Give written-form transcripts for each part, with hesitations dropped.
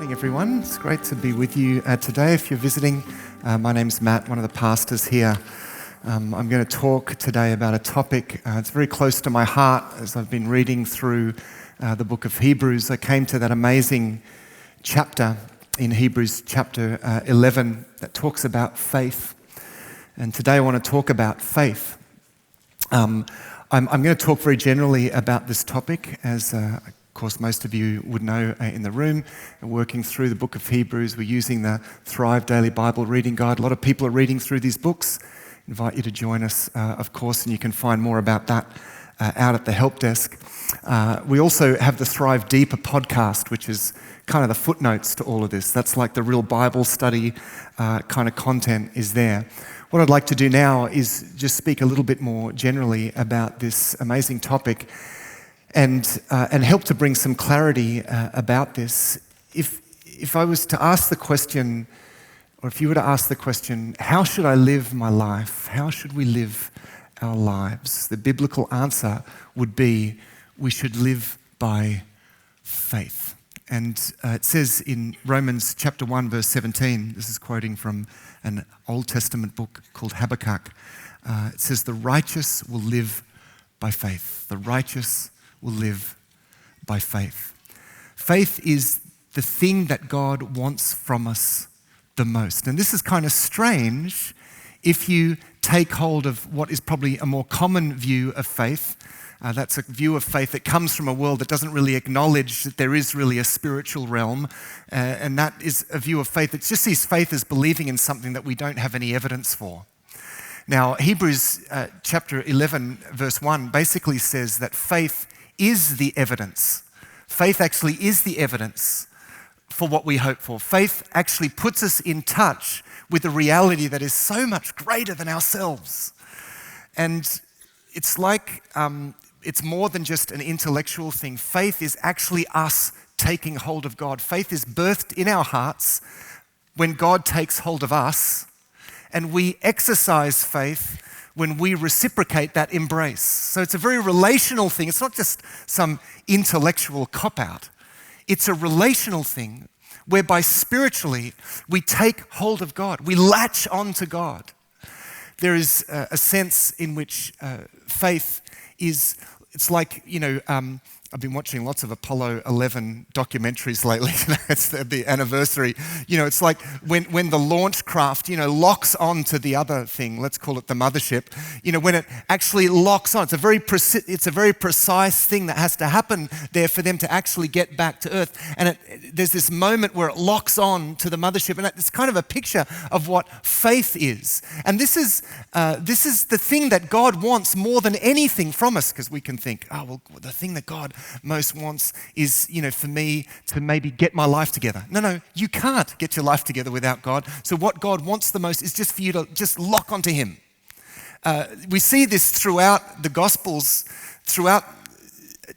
Morning, everyone. It's great to be with you today. If you're visiting, my name's Matt, one of the pastors here. I'm going to talk today about a topic it's very close to my heart as I've been reading through the book of Hebrews. I came to that amazing chapter in Hebrews chapter 11 that talks about faith. And today I want to talk about faith. I'm going to talk very generally about this topic, as of course most of you would know in the room. Working through the book of Hebrews, we're using the Thrive Daily Bible Reading Guide. A lot of people are reading through these books. I invite you to join us, of course, and you can find more about that out at the help desk. We also have the Thrive Deeper podcast, which is kind of the footnotes to all of this. That's like the real Bible study kind of content is there. What I'd like to do now is just speak a little bit more generally about this amazing topic and help to bring some clarity about this. If I was to ask the question, or if you were to ask the question, how should I live my life? How should we live our lives? The biblical answer would be, we should live by faith. And it says in Romans chapter 1, verse 17, this is quoting from an Old Testament book called Habakkuk. It says, the righteous will live by faith. The righteous will live by faith. Faith is the thing that God wants from us the most. And this is kind of strange if you take hold of what is probably a more common view of faith. That's a view of faith that comes from a world that doesn't really acknowledge that there is really a spiritual realm. And that is a view of faith that just sees faith as believing in something that we don't have any evidence for. Now, Hebrews chapter 11, verse 1 basically says that faith is the evidence. Faith actually is the evidence for what we hope for. Faith actually puts us in touch with a reality that is so much greater than ourselves. And it's like it's more than just an intellectual thing. Faith is actually us taking hold of God. Faith is birthed in our hearts when God takes hold of us, and we exercise faith when we reciprocate that embrace. So it's a very relational thing. It's not just some intellectual cop-out. It's a relational thing whereby spiritually we take hold of God. We latch on to God. There is a sense in which faith is, it's like, I've been watching lots of Apollo 11 documentaries lately. It's the anniversary. It's like when the launch craft, locks on to the other thing, let's call it the mothership, when it actually locks on, it's a very precise thing that has to happen there for them to actually get back to Earth. And there's this moment where it locks on to the mothership, and it's kind of a picture of what faith is. And this is the thing that God wants more than anything from us, because we can think, the thing that God most wants is, for me to maybe get my life together. No, you can't get your life together without God. So what God wants the most is just for you to just lock onto Him. We see this throughout the Gospels, throughout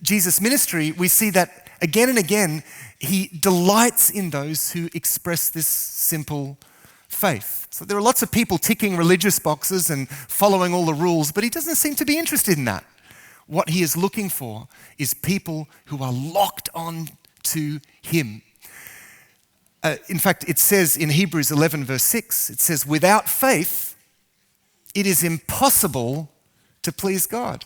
Jesus' ministry. We see that again and again, He delights in those who express this simple faith. So there are lots of people ticking religious boxes and following all the rules, but He doesn't seem to be interested in that. What He is looking for is people who are locked on to Him. In fact, it says in Hebrews 11 verse 6, it says, without faith, it is impossible to please God.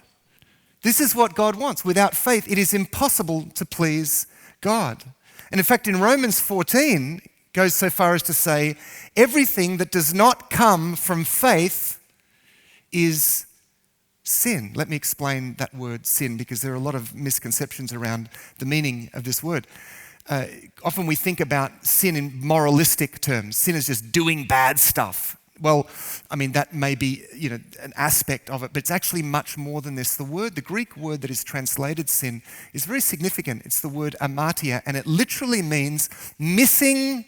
This is what God wants. Without faith, it is impossible to please God. And in fact, in Romans 14, it goes so far as to say, everything that does not come from faith is sin. Let me explain that word sin, because there are a lot of misconceptions around the meaning of this word. Often we think about sin in moralistic terms. Sin is just doing bad stuff. Well, that may be, an aspect of it, but it's actually much more than this. The Greek word that is translated sin is very significant. It's the word amatia, and it literally means missing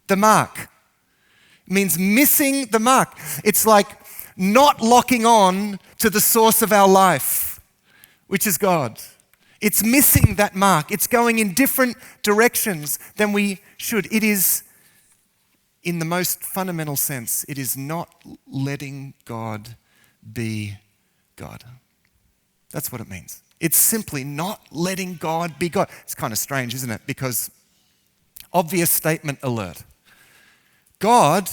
the mark. It means missing the mark. It's like not locking on to the source of our life, which is God. It's missing that mark. It's going in different directions than we should. It is, in the most fundamental sense, it is not letting God be God. That's what it means. It's simply not letting God be God. It's kind of strange, isn't it? Because Obvious statement alert. God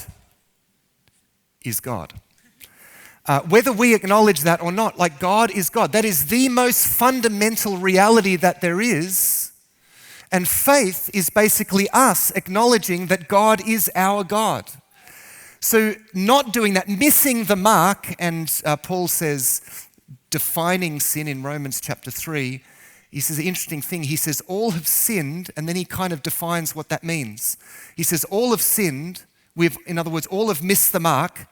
is God. Whether we acknowledge that or not, like God is God. That is the most fundamental reality that there is. And faith is basically us acknowledging that God is our God. So not doing that, missing the mark, and Paul says, defining sin in Romans chapter 3, he says an interesting thing. He says, all have sinned, and then he kind of defines what that means. He says, all have sinned, in other words, all have missed the mark,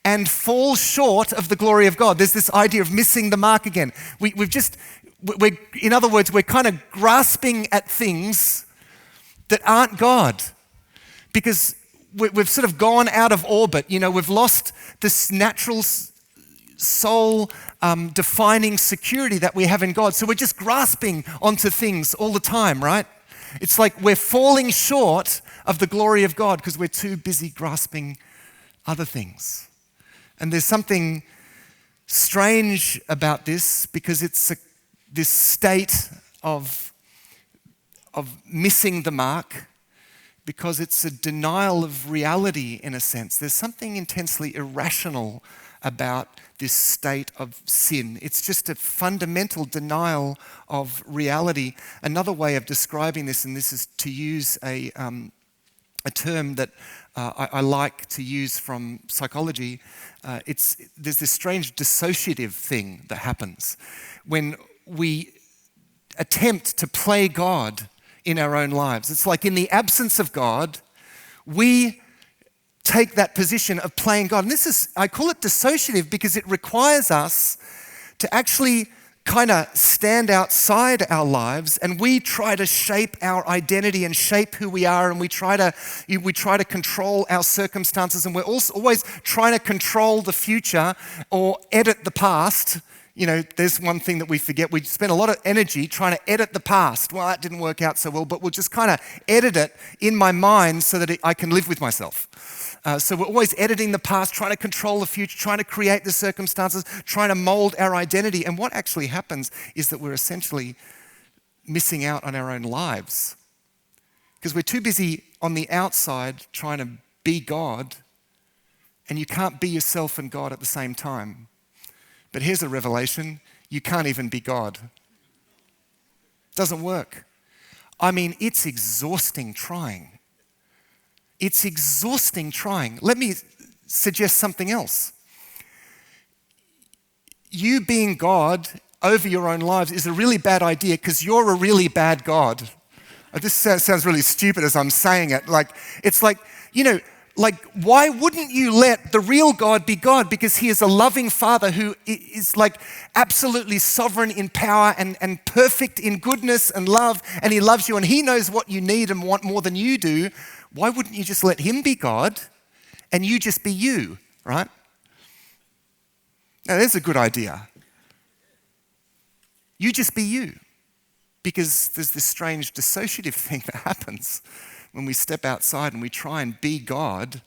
and fall short of the glory of God. There's this idea of missing the mark again. In other words, we're kind of grasping at things that aren't God, because we've sort of gone out of orbit. We've lost this natural soul defining security that we have in God. So we're just grasping onto things all the time, right? It's like we're falling short of the glory of God because we're too busy grasping other things. And there's something strange about this because it's this state of missing the mark, because it's a denial of reality in a sense. There's something intensely irrational about this state of sin. It's just a fundamental denial of reality. Another way of describing this, and this is to use a term that I like to use from psychology, there's this strange dissociative thing that happens when we attempt to play God in our own lives. It's like in the absence of God, we take that position of playing God. And I call it dissociative because it requires us to actually kind of stand outside our lives, and we try to shape our identity and shape who we are, and we try to control our circumstances, and we're also always trying to control the future or edit the past. There's one thing that we forget. We spend a lot of energy trying to edit the past. Well, that didn't work out so well, but we'll just kind of edit it in my mind so that I can live with myself. So we're always editing the past, trying to control the future, trying to create the circumstances, trying to mold our identity. And what actually happens is that we're essentially missing out on our own lives because we're too busy on the outside trying to be God, and you can't be yourself and God at the same time. But here's a revelation: you can't even be God. Doesn't work. I mean, it's exhausting trying. It's exhausting trying. Let me suggest something else. You being God over your own lives is a really bad idea because you're a really bad God. This sounds really stupid as I'm saying it. Why wouldn't you let the real God be God? Because he is a loving Father who is like absolutely sovereign in power and perfect in goodness and love, and he loves you and he knows what you need and want more than you do. Why wouldn't you just let him be God and you just be you, right? Now, there's a good idea. You just be you, because there's this strange dissociative thing that happens when we step outside and we try and be God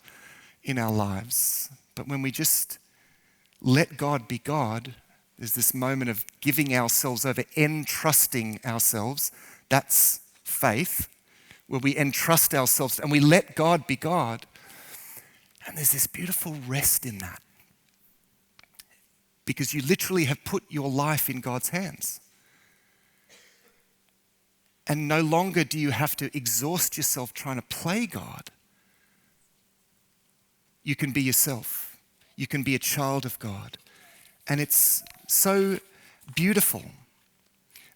in our lives. But when we just let God be God, there's this moment of giving ourselves over, entrusting ourselves. That's faith, where we entrust ourselves and we let God be God. And there's this beautiful rest in that, because you literally have put your life in God's hands. And no longer do you have to exhaust yourself trying to play God. You can be yourself. You can be a child of God. And it's so beautiful.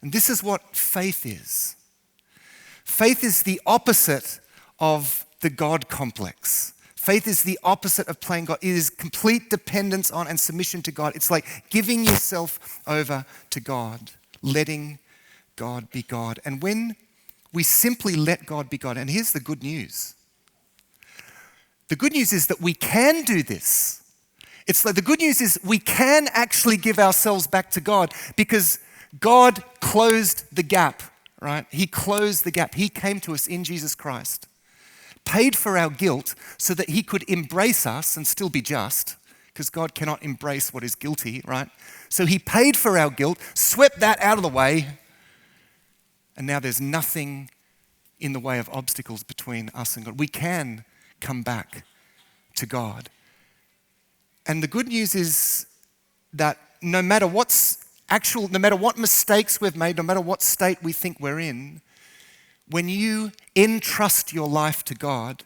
And this is what faith is. Faith is the opposite of the God complex. Faith is the opposite of playing God. It is complete dependence on and submission to God. It's like giving yourself over to God, letting God be God. And when we simply let God be God, and here's the good news. The good news is that we can do this. It's like the good news is we can actually give ourselves back to God, because God closed the gap, right? He closed the gap. He came to us in Jesus Christ, paid for our guilt so that he could embrace us and still be just, because God cannot embrace what is guilty, right? So he paid for our guilt, swept that out of the way, and now there's nothing in the way of obstacles between us and God. We can come back to God. And the good news is that no matter what mistakes we've made, no matter what state we think we're in, when you entrust your life to God,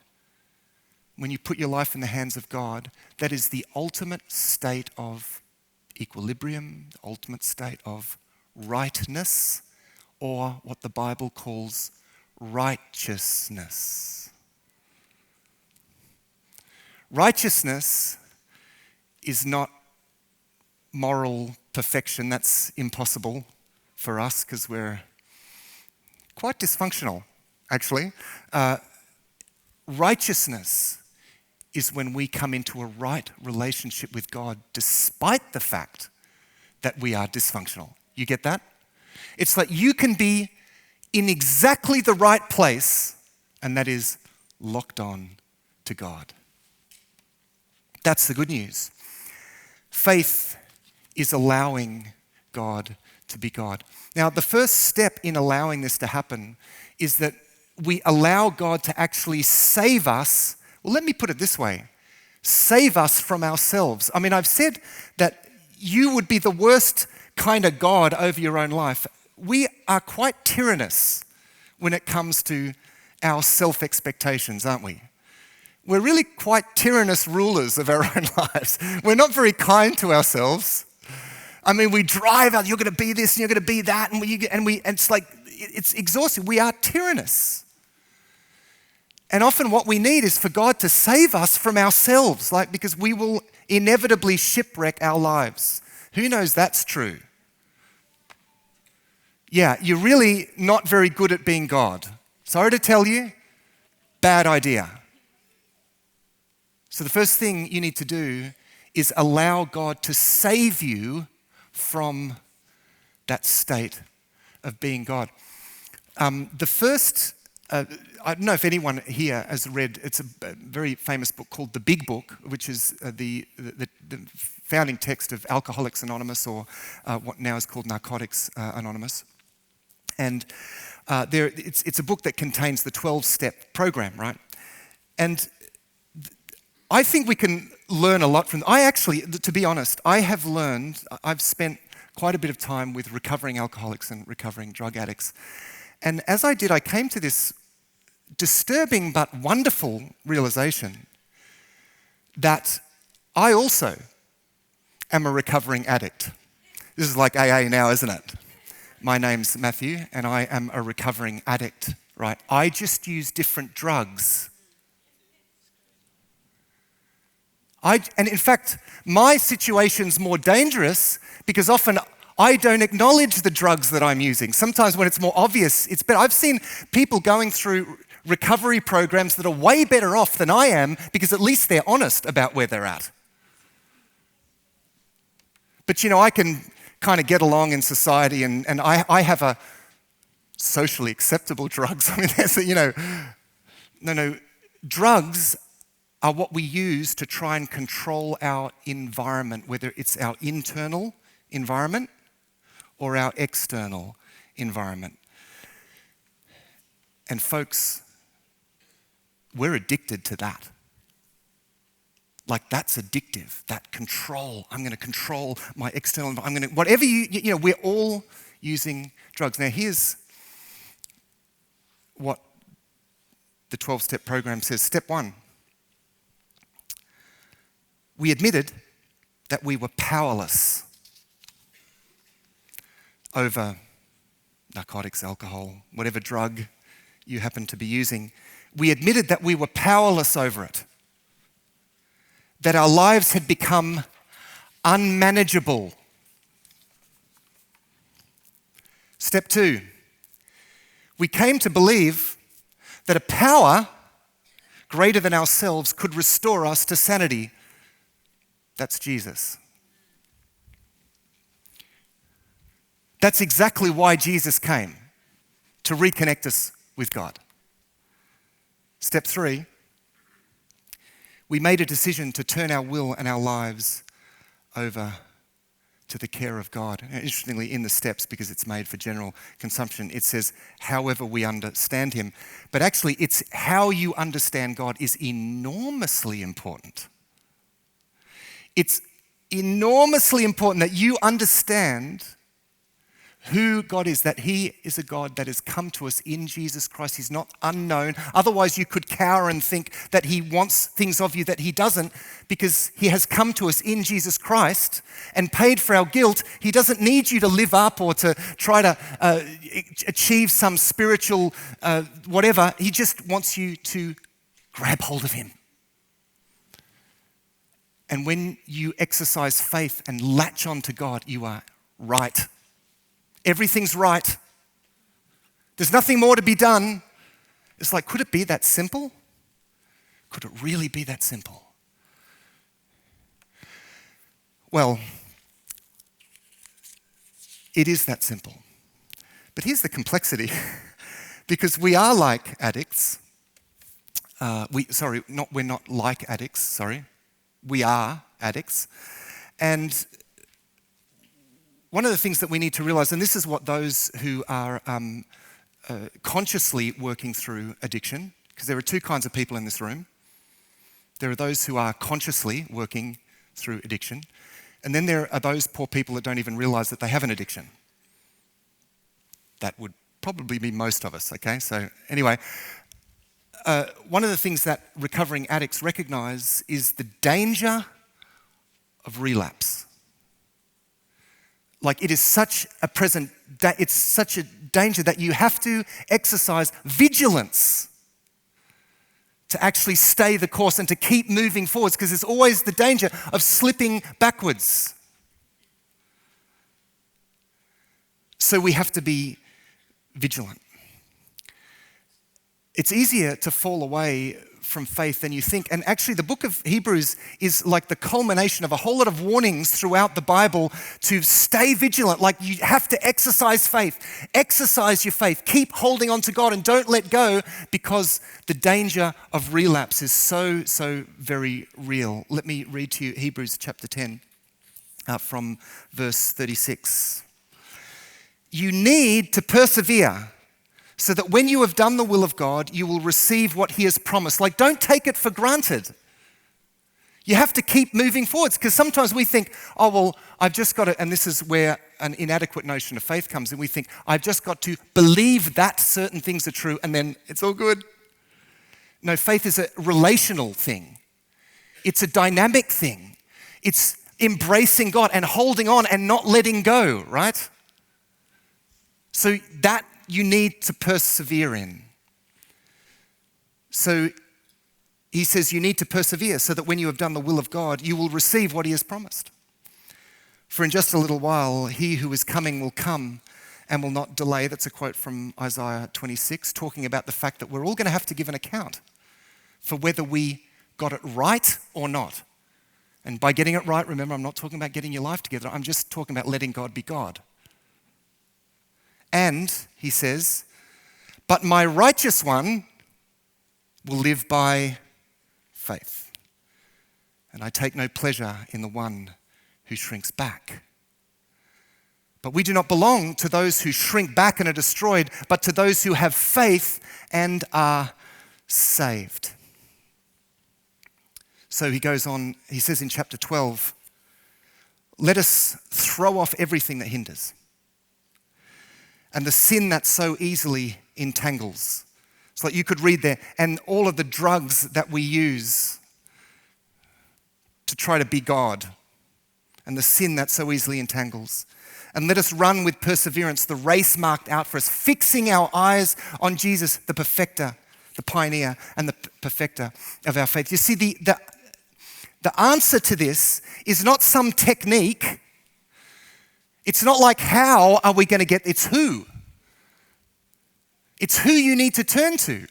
when you put your life in the hands of God, that is the ultimate state of equilibrium, the ultimate state of rightness, or what the Bible calls righteousness. Righteousness is not moral perfection. That's impossible for us because we're quite dysfunctional, actually. Righteousness is when we come into a right relationship with God despite the fact that we are dysfunctional. You get that? It's like you can be in exactly the right place, and that is locked on to God. That's the good news. Faith is allowing God to be God. Now, the first step in allowing this to happen is that we allow God to actually save us. Well, let me put it this way. Save us from ourselves. I mean, I've said that you would be the worst kind of God over your own life. We are quite tyrannous when it comes to our self-expectations, aren't we? We're really quite tyrannous rulers of our own lives. We're not very kind to ourselves. I mean, we drive out, you're going to be this and you're going to be that, and it's like, it's exhausting. We are tyrannous. And often what we need is for God to save us from ourselves, because we will inevitably shipwreck our lives. Who knows that's true? Yeah, you're really not very good at being God. Sorry to tell you, bad idea. So the first thing you need to do is allow God to save you from that state of being God. I don't know if anyone here has read, it's a very famous book called The Big Book, which is the founding text of Alcoholics Anonymous, or what now is called Narcotics Anonymous. And it's a book that contains the 12-step program, right? And I think we can learn a lot from. To be honest, I've spent quite a bit of time with recovering alcoholics and recovering drug addicts. And as I did, I came to this disturbing but wonderful realization that I also am a recovering addict. This is like AA now, isn't it? My name's Matthew, and I am a recovering addict, right? I just use different drugs. And in fact, my situation's more dangerous because often I don't acknowledge the drugs that I'm using. Sometimes when it's more obvious, it's better. I've seen people going through recovery programs that are way better off than I am because at least they're honest about where they're at. But I can kind of get along in society, and I have a socially acceptable drugs. I mean, no, drugs are what we use to try and control our environment, whether it's our internal environment or our external environment. And folks, we're addicted to that. Like, that's addictive, that control. I'm going to control my external environment. I'm going to, whatever we're all using drugs. Now, here's what the 12-step program says. Step 1. We admitted that we were powerless over narcotics, alcohol, whatever drug you happen to be using. We admitted that we were powerless over it, that our lives had become unmanageable. Step 2, we came to believe that a power greater than ourselves could restore us to sanity. That's Jesus. That's exactly why Jesus came, to reconnect us with God. Step 3, we made a decision to turn our will and our lives over to the care of God. And interestingly, in the steps, because it's made for general consumption, it says, however we understand him. But actually, it's how you understand God is enormously important. It's enormously important that you understand who God is, that he is a God that has come to us in Jesus Christ. He's not unknown. Otherwise, you could cower and think that he wants things of you that he doesn't, because he has come to us in Jesus Christ and paid for our guilt. He doesn't need you to live up or to try to achieve some spiritual whatever. He just wants you to grab hold of him. And when you exercise faith and latch on to God, you are right. Everything's right. There's nothing more to be done. It's like, could it be that simple? Could it really be that simple? Well, it is that simple. But here's the complexity. Because we are like addicts. We're not like addicts, sorry. We are addicts. And one of the things that we need to realize, and this is what those who are consciously working through addiction, because there are two kinds of people in this room. There are those who are consciously working through addiction, and then there are those poor people that don't even realize that they have an addiction. That would probably be most of us, okay? So anyway, one of the things that recovering addicts recognize is the danger of relapse. Like, it is such a it's such a danger that you have to exercise vigilance to actually stay the course and to keep moving forwards, because there's always the danger of slipping backwards. So we have to be vigilant. It's easier to fall away from faith than you think. And actually, the book of Hebrews is like the culmination of a whole lot of warnings throughout the Bible to stay vigilant. Like, you have to exercise faith. Exercise your faith. Keep holding on to God and don't let go, because the danger of relapse is so, so very real. Let me read to you Hebrews chapter 10 from verse 36. You need to persevere, so that when you have done the will of God, you will receive what he has promised. Like, don't take it for granted. You have to keep moving forwards, because sometimes we think, oh, well, I've just got to, and this is where an inadequate notion of faith comes in. We think, I've just got to believe that certain things are true, and then it's all good. No, faith is a relational thing. It's a dynamic thing. It's embracing God and holding on and not letting go, right? So that you need to persevere in. So he says you need to persevere, so that when you have done the will of God, you will receive what he has promised. For in just a little while, he who is coming will come and will not delay. That's a quote from Isaiah 26, talking about the fact that we're all going to have to give an account for whether we got it right or not. And by getting it right, remember, I'm not talking about getting your life together. I'm just talking about letting God be God. And, he says, but my righteous one will live by faith. And I take no pleasure in the one who shrinks back. But we do not belong to those who shrink back and are destroyed, but to those who have faith and are saved. So he goes on, he says in chapter 12, let us throw off everything that hinders and the sin that so easily entangles. It's like you could read there, and all of the drugs that we use to try to be God, and the sin that so easily entangles. And let us run with perseverance the race marked out for us, fixing our eyes on Jesus, the perfecter, the pioneer, and the perfecter of our faith. You see, the answer to this is not some technique. It's not like how are we going to get, it's who. It's who you need to turn to.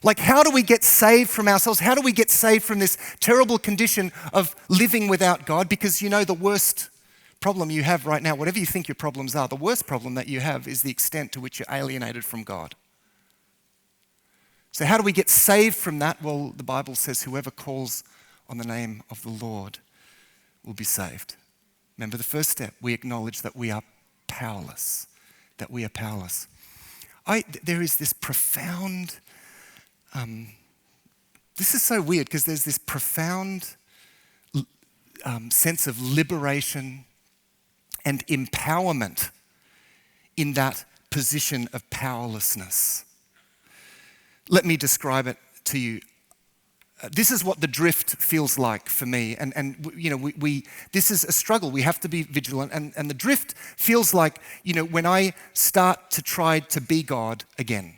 Like, how do we get saved from ourselves? How do we get saved from this terrible condition of living without God? Because you know the worst problem you have right now, whatever you think your problems are, the worst problem that you have is the extent to which you're alienated from God. So how do we get saved from that? Well, the Bible says whoever calls on the name of the Lord will be saved. Remember the first step. We acknowledge that we are powerless. That we are powerless. There is this profound, this is so weird because there's this profound sense of liberation and empowerment in that position of powerlessness. Let me describe it to you. This is what the drift feels like for me, and you know, we this is a struggle. We have to be vigilant, and the drift feels like, you know, when I start to try to be God again,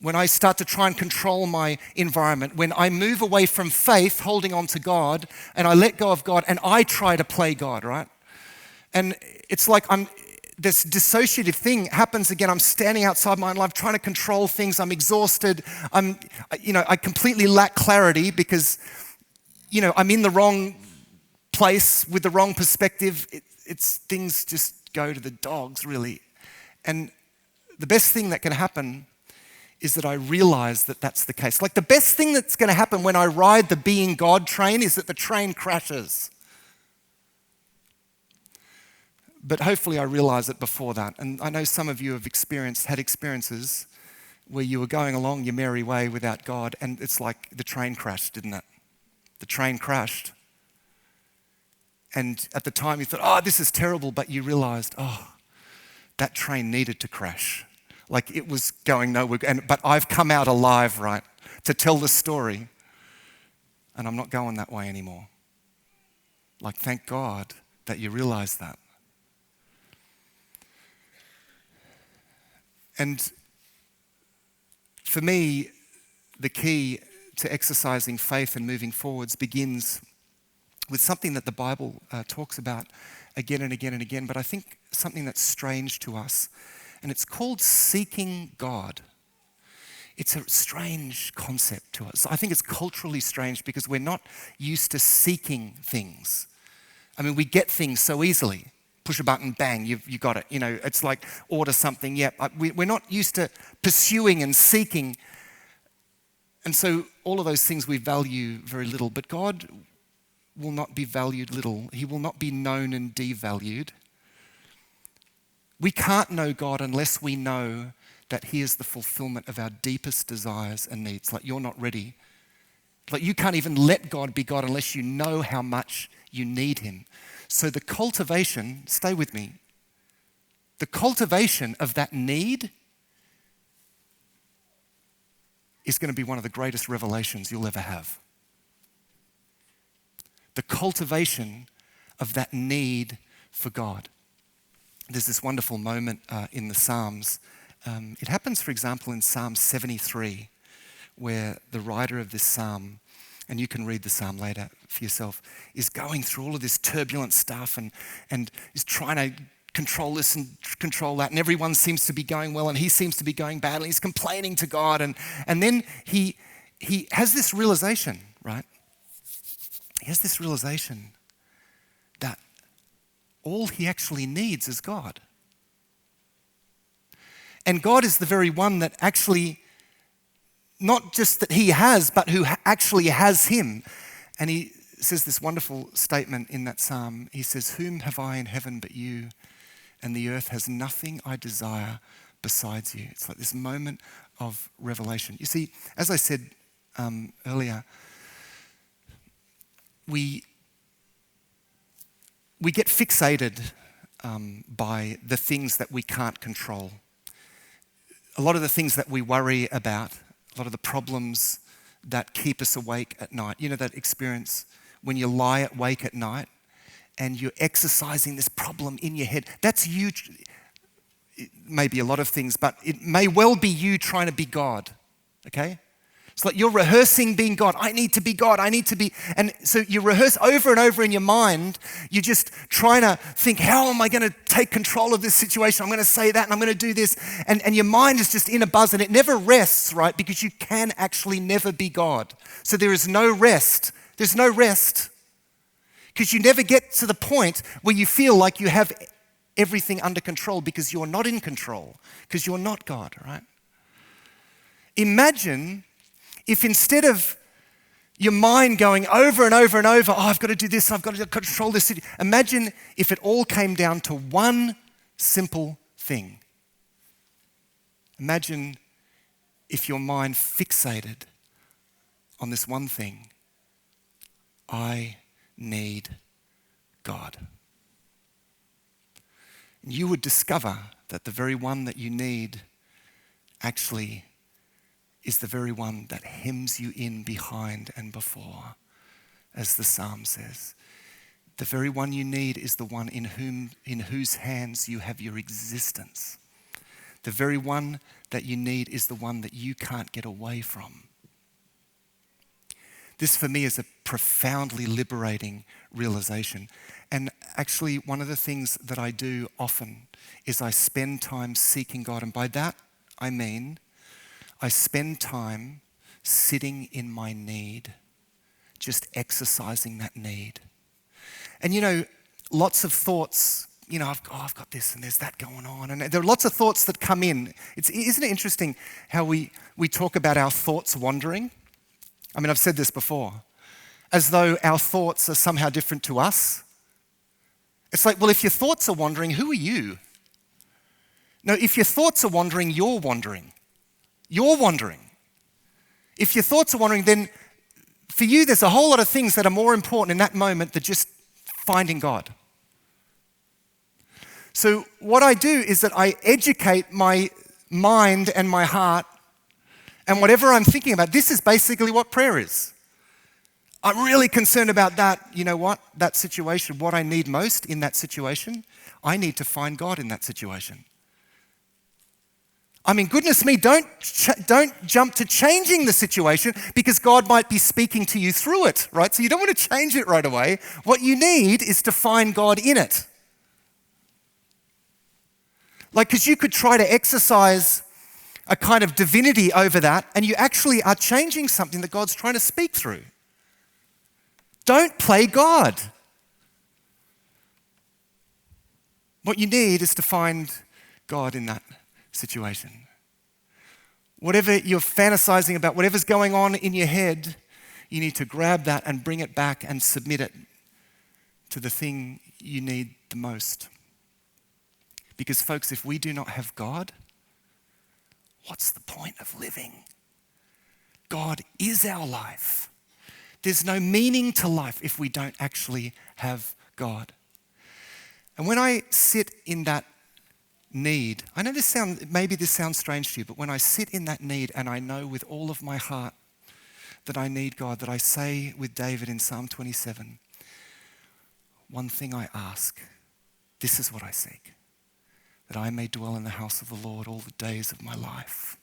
when I start to try and control my environment, when I move away from faith, holding on to God, and I let go of God, and I try to play God, right? And it's like this dissociative thing happens again. I'm standing outside my own life trying to control things. I'm exhausted. I completely lack clarity because, you know, I'm in the wrong place with the wrong perspective. It's things just go to the dogs, really. And the best thing that can happen is that I realize that that's the case. Like, the best thing that's going to happen when I ride the being God train is that the train crashes. But hopefully I realize it before that. And I know some of you have had experiences where you were going along your merry way without God, and it's like the train crashed, didn't it? The train crashed. And at the time you thought, oh, this is terrible, but you realized, oh, that train needed to crash. Like, it was going nowhere. But I've come out alive, right, to tell the story. And I'm not going that way anymore. Like, thank God that you realize that. And for me, the key to exercising faith and moving forwards begins with something that the Bible talks about again and again and again, but I think something that's strange to us, and it's called seeking God. It's a strange concept to us. I think it's culturally strange because we're not used to seeking things. I mean, we get things so easily. Push a button, bang, you got it. You know, it's like order something. Yeah, we're not used to pursuing and seeking. And so all of those things we value very little. But God will not be valued little. He will not be known and devalued. We can't know God unless we know that He is the fulfillment of our deepest desires and needs. Like, you're not ready. Like, you can't even let God be God unless you know how much you need Him. So the cultivation, stay with me, the cultivation of that need is going to be one of the greatest revelations you'll ever have. The cultivation of that need for God. There's this wonderful moment in the Psalms. It happens, for example, in Psalm 73, where the writer of this psalm, and you can read the psalm later for yourself, is going through all of this turbulent stuff and is trying to control this and control that, and everyone seems to be going well and he seems to be going badly. He's complaining to God, and then he has this realization, right? He has this realization that all he actually needs is God. And God is the very one that actually, not just that he has, but who actually has him. And he says this wonderful statement in that psalm. He says, "Whom have I in heaven but you? And the earth has nothing I desire besides you." It's like this moment of revelation. You see, as I said earlier, we get fixated by the things that we can't control. A lot of the things that we worry about, a lot of the problems that keep us awake at night. You know that experience when you lie awake at night and you're exercising this problem in your head? That's you. It may be a lot of things, but it may well be you trying to be God, okay? It's like you're rehearsing being God. I need to be God. I need to be. And so you rehearse over and over in your mind. You're just trying to think, how am I going to take control of this situation? I'm going to say that and I'm going to do this. And your mind is just in a buzz and it never rests, right? Because you can actually never be God. So there is no rest. There's no rest. Because you never get to the point where you feel like you have everything under control because you're not in control. Because you're not God, right? Imagine if instead of Your mind going over and over and over, oh, I've got to do this, I've got to control this. Imagine if it all came down to one simple thing. Imagine if your mind fixated on this one thing. I need God. And you would discover that the very one that you need actually is the very one that hems you in behind and before, as the psalm says. The very one you need is the one in whose hands you have your existence. The very one that you need is the one that you can't get away from. This for me is a profoundly liberating realization. And actually one of the things that I do often is I spend time seeking God. And by that I mean I spend time sitting in my need, just exercising that need. And lots of thoughts, I've got this and there's that going on. And there are lots of thoughts that come in. Isn't it interesting how we talk about our thoughts wandering? I mean, I've said this before, as though our thoughts are somehow different to us. It's like, well, if your thoughts are wandering, who are you? No, if your thoughts are wandering, you're wandering. You're wandering. If your thoughts are wandering, then for you, there's a whole lot of things that are more important in that moment than just finding God. So what I do is that I educate my mind and my heart, and whatever I'm thinking about, this is basically what prayer is. I'm really concerned about that, that situation, what I need most in that situation. I need to find God in that situation. I mean, goodness me, don't jump to changing the situation because God might be speaking to you through it, right? So you don't want to change it right away. What you need is to find God in it. Because you could try to exercise a kind of divinity over that, and you actually are changing something that God's trying to speak through. Don't play God. What you need is to find God in that situation. Whatever you're fantasizing about, whatever's going on in your head, you need to grab that and bring it back and submit it to the thing you need the most. Because folks, if we do not have God, what's the point of living? God is our life. There's no meaning to life if we don't actually have God. And when I sit in that need, I know maybe this sounds strange to you, but when I sit in that need and I know with all of my heart that I need God, that I say with David in Psalm 27, one thing I ask, this is what I seek, that I may dwell in the house of the Lord all the days of my life,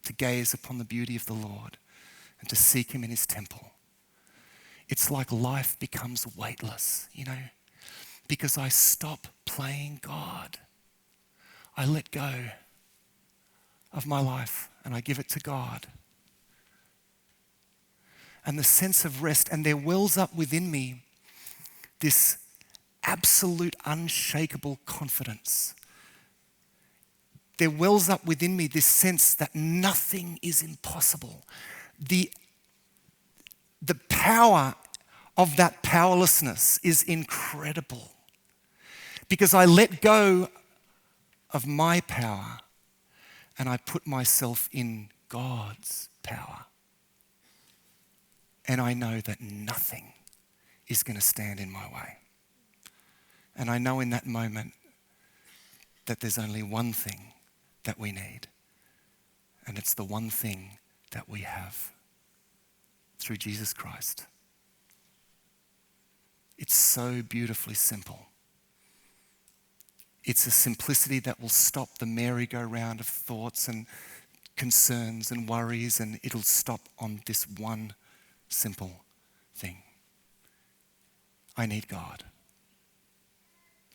to gaze upon the beauty of the Lord and to seek him in his temple. It's like life becomes weightless, because I stop playing God. I let go of my life and I give it to God. And the sense of rest, and there wells up within me this absolute unshakable confidence. There wells up within me this sense that nothing is impossible. The power of that powerlessness is incredible because I let go of my power and I put myself in God's power. And I know that nothing is going to stand in my way. And I know in that moment that there's only one thing that we need. And it's the one thing that we have through Jesus Christ. It's so beautifully simple. It's a simplicity that will stop the merry-go-round of thoughts and concerns and worries, and it'll stop on this one simple thing. I need God,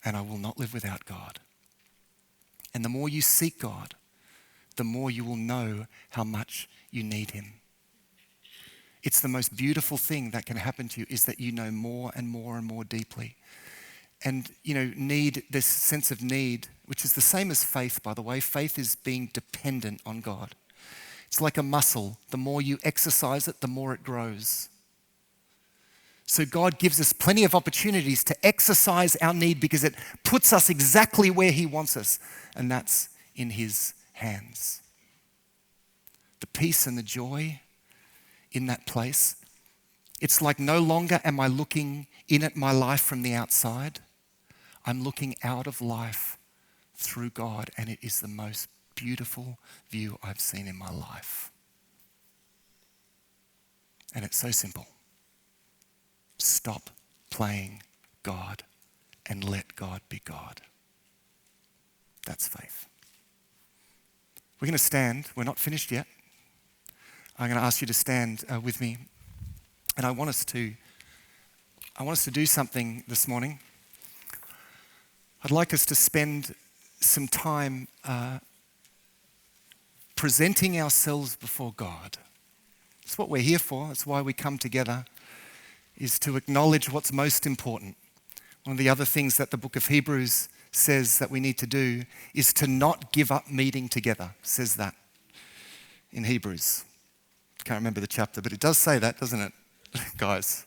and I will not live without God. And the more you seek God, the more you will know how much you need him. It's the most beautiful thing that can happen to you is that you know more and more and more deeply. And, need, this sense of need, which is the same as faith, by the way. Faith is being dependent on God. It's like a muscle. The more you exercise it, the more it grows. So God gives us plenty of opportunities to exercise our need because it puts us exactly where he wants us, and that's in his hands. The peace and the joy in that place, it's like no longer am I looking in at my life from the outside. I'm looking out of life through God, and it is the most beautiful view I've seen in my life. And it's so simple. Stop playing God and let God be God. That's faith. We're going to stand. We're not finished yet. I'm going to ask you to stand with me. And I want us to do something this morning. I'd like us to spend some time presenting ourselves before God. That's what we're here for. That's why we come together, is to acknowledge what's most important. One of the other things that the book of Hebrews says that we need to do is to not give up meeting together. It says that in Hebrews. Can't remember the chapter, but it does say that, doesn't it, guys?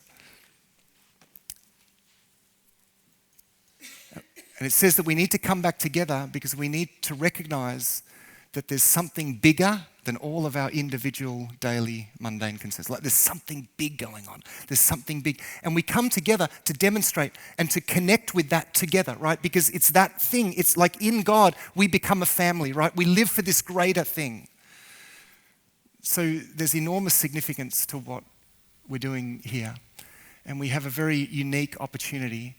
And it says that we need to come back together because we need to recognize that there's something bigger than all of our individual daily mundane concerns. Like there's something big going on. There's something big. And we come together to demonstrate and to connect with that together, right? Because it's that thing. It's like in God, we become a family, right? We live for this greater thing. So there's enormous significance to what we're doing here. And we have a very unique opportunity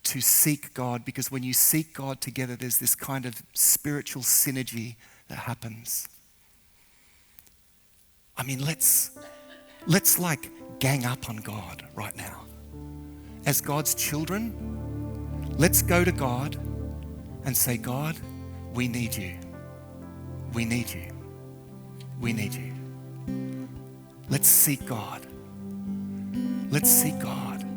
to seek God, because when you seek God together, there's this kind of spiritual synergy that happens. I mean, let's like gang up on God right now. As God's children, let's go to God and say, God, we need you. We need you. We need you. Let's seek God. Let's seek God.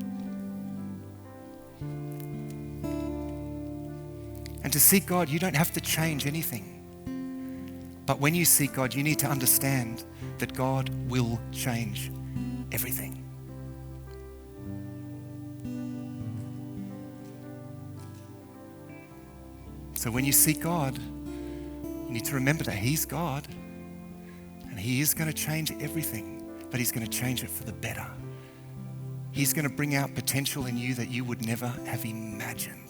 And to seek God, you don't have to change anything. But when you seek God, you need to understand that God will change everything. So when you seek God, you need to remember that He's God and He is going to change everything, but He's going to change it for the better. He's going to bring out potential in you that you would never have imagined.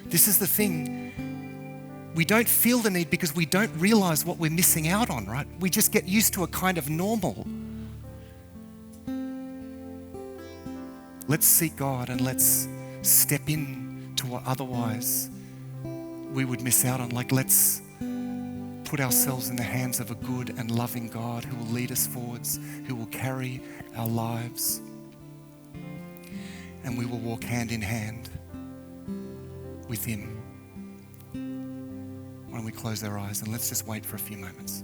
This is the thing. We don't feel the need because we don't realize what we're missing out on, right? We just get used to a kind of normal. Let's seek God and let's step in to what otherwise we would miss out on. Like, let's put ourselves in the hands of a good and loving God who will lead us forwards, who will carry our lives, and we will walk hand in hand with Him. Why don't we close our eyes and let's just wait for a few moments.